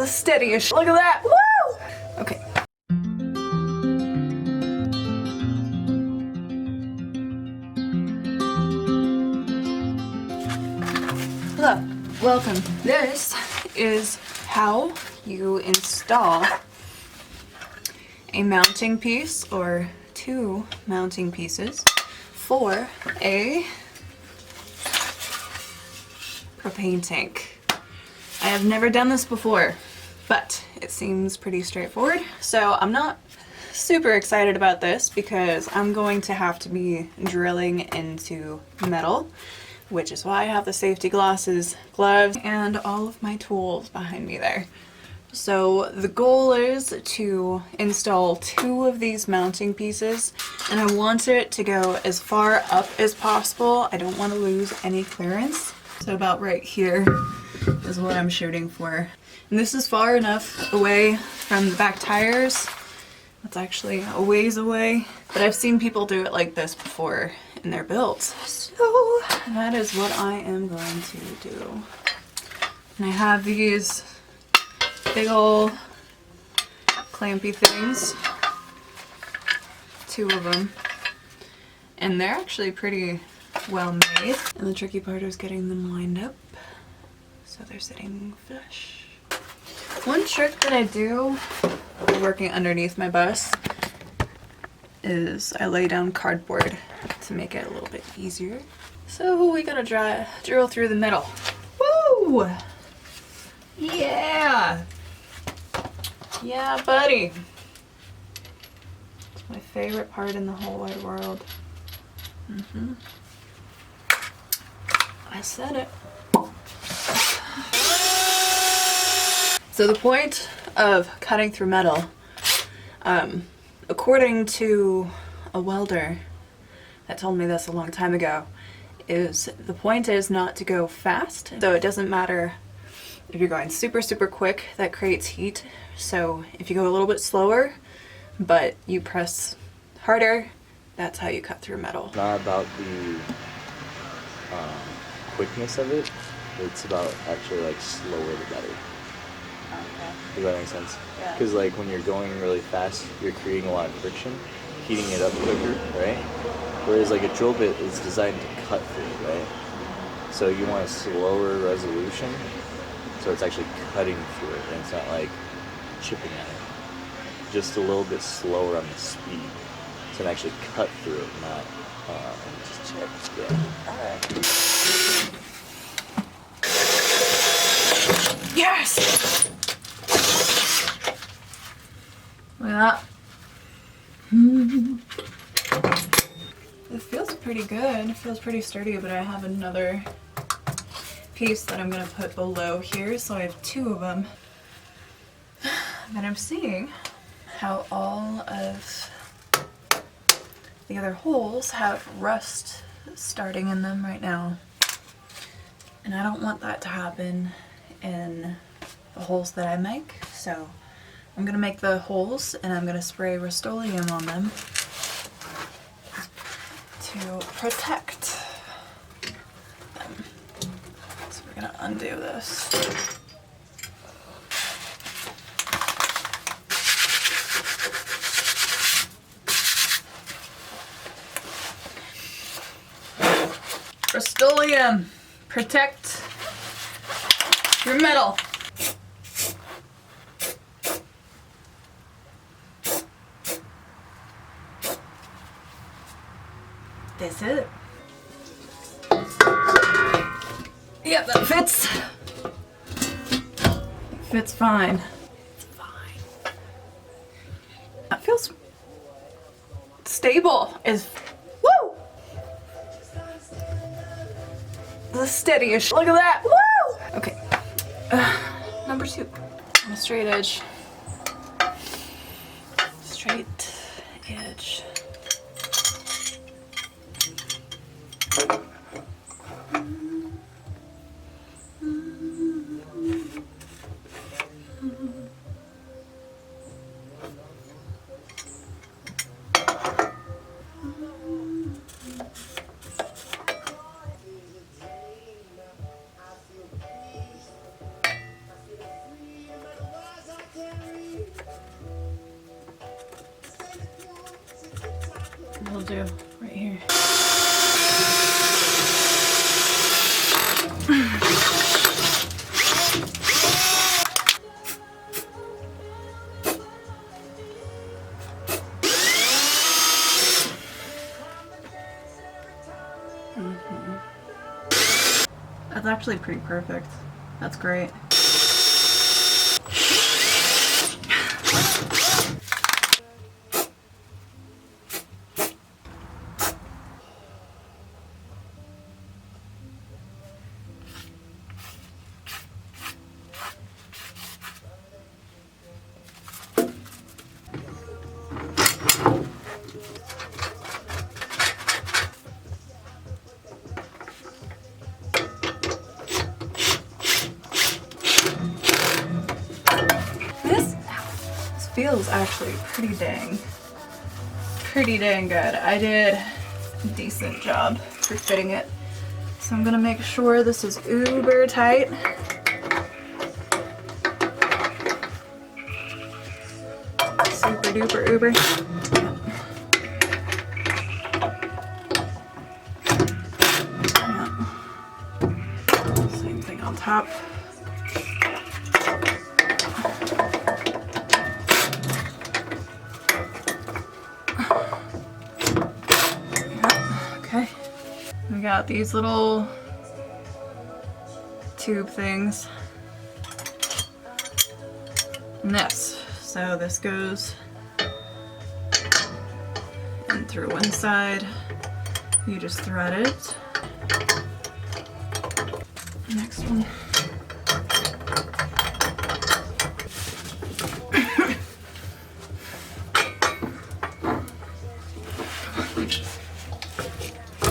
Steady-ish. Look at that. Woo! Okay. Hello. Welcome. This is how you install a mounting piece or two mounting pieces for a propane tank. I have never done this before, but it seems pretty straightforward. So I'm not super excited about this because I'm going to have to be drilling into metal, which is why I have the safety glasses, gloves, and all of my tools behind me there. So the goal is to install two of these mounting pieces, and I want it to go as far up as possible. I don't want to lose any clearance. So about right here is what I'm shooting for. And this is far enough away from the back tires. It's actually a ways away, but I've seen people do it like this before in their builds. So that is what I am going to do. And I have these big ol' clampy things, two of them, and they're actually pretty well made. And the tricky part is getting them lined up so they're sitting flush. One trick that I do working underneath my bus is I lay down cardboard to make it a little bit easier. So we gotta drill through the middle. Woo! Yeah! Yeah, buddy! It's my favorite part in the whole wide world. I said it. So the point of cutting through metal, according to a welder that told me this a long time ago, is the point is not to go fast. So it doesn't matter if you're going super quick, that creates heat. So if you go a little bit slower, but you press harder, that's how you cut through metal. It's not about the quickness of it, it's about actually like slower the better. Okay. Does that make sense? Yeah. Because like when you're going really fast, you're creating a lot of friction, heating it up quicker, right? Whereas like a drill bit is designed to cut through, right? So you want a slower resolution, so it's actually cutting through it, and it's not like chipping at it. Just a little bit slower on the speed, so it actually cut through it, not just chip. Yeah. Alright. Yes! Look at that. It feels pretty good. It feels pretty sturdy, but I have another piece that I'm going to put below here, so I have two of them. But I'm seeing how all of the other holes have rust starting in them right now. And I don't want that to happen in the holes that I make, so I'm going to make the holes and I'm going to spray Rust-Oleum on them to protect them. So we're going to undo this. Rust-Oleum, protect your metal. That's it. Yep, that fits. Fits fine. It's fine. That feels stable as woo! The steady-ish. Look at that. Woo! Okay. Number two. On a straight edge. Straight edge. That'll do right here. That's actually pretty perfect. That's great. This feels actually pretty dang good. I did a decent job for fitting it. So I'm gonna make sure this is uber tight. Super duper uber. Yeah. Same thing on top. Okay. We got these little tube things. And this. So this goes in through one side. You just thread it. Next one.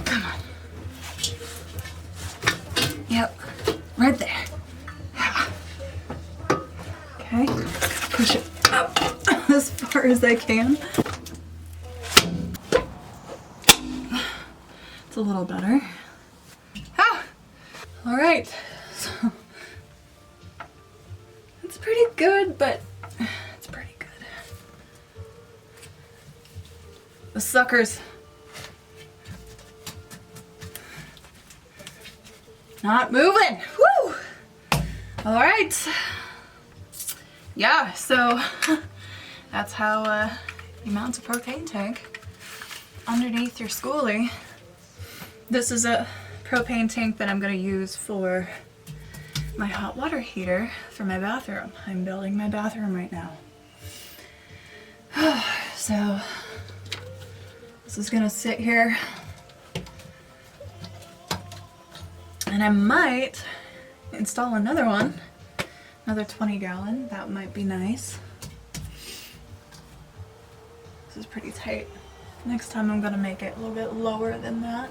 Come on. Yep, right there. Okay, push it up as far as I can. It's a little better. Ah! All right, so it's pretty good, but it's pretty good. The suckers. Not moving. Woo! All right. Yeah, so that's how you mount a propane tank underneath your Skoolie. This is a propane tank that I'm going to use for my hot water heater for my bathroom. I'm building my bathroom right now. So this is going to sit here. And I might install another one, another 20-gallon. That might be nice. This is pretty tight. Next time I'm gonna make it a little bit lower than that.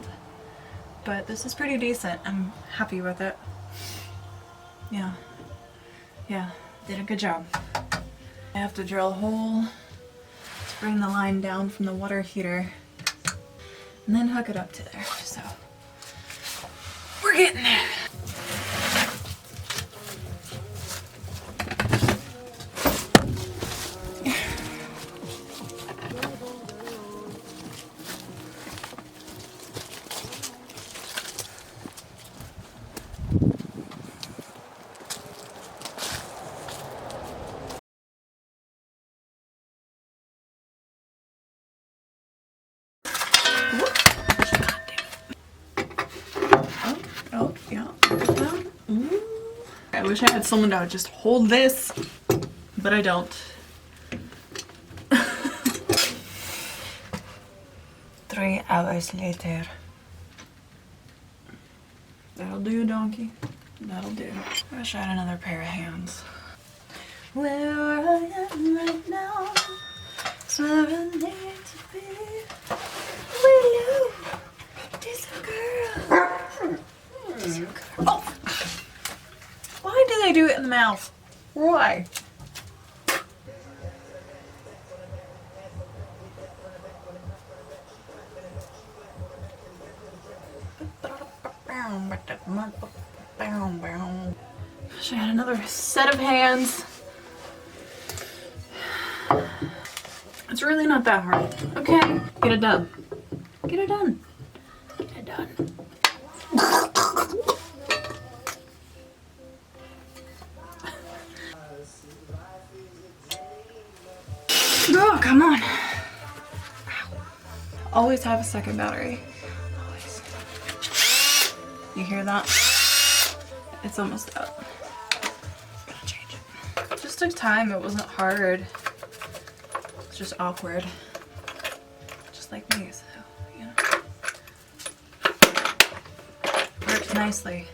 But this is pretty decent. I'm happy with it. Yeah. Yeah, did a good job. I have to drill a hole to bring the line down from the water heater and then hook it up to there. So we're getting there. Oh, yeah. I wish I had someone that would just hold this, but I don't. 3 hours later. That'll do, donkey. That'll do. I wish I had another pair of hands. Where I am right now is where I need to be. With you, this girl. Oh! Why do they do it in the mouth? Why? Wish I had another set of hands. It's really not that hard. Okay, get it done. Get it done. Get it done. Oh, come on. Always have a second battery. Always. You hear that? It's almost up. Gotta change it. It just took time. It wasn't hard. It's just awkward. Just like me, so, you know. Worked nicely.